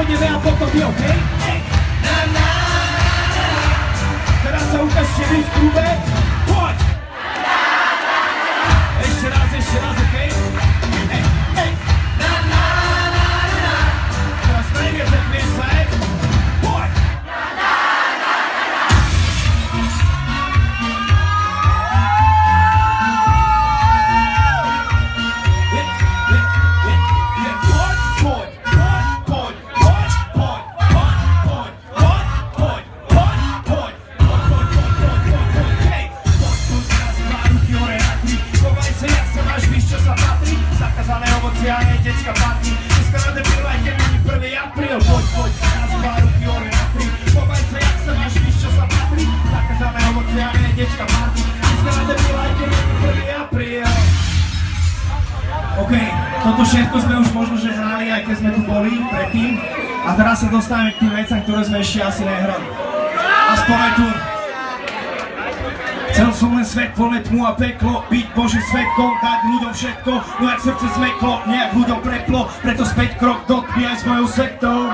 pôjdeme a potom vy, okej? Teraz sa ukážte vy v klube. Poď! Ešte raz, okej? Teraz najviac jak miesaj. Poď! Detská party, dneska na debil, aj keď není 1. apríl. Poď, nás dva ruky hore na tri. Povedz sa, jak sa máš, víš, čo sa patrí. Zakázané ovocie a nie detská party, dneska na debil, aj keď není 1. apríl. OK, toto všetko sme už možno, že hrali, aj keď sme tu boli predtým. A teraz sa dostávame k tým vecam, ktoré sme ešte asi nehrali. Aspoň aj tu. Chcel som len svet plné tmu a peklo, byť Božím svetkom, dať ľuďom všetko, no jak srdce zmeklo, nejak ľuďom preplo, preto späť krok dotkni aj s mojou sektou.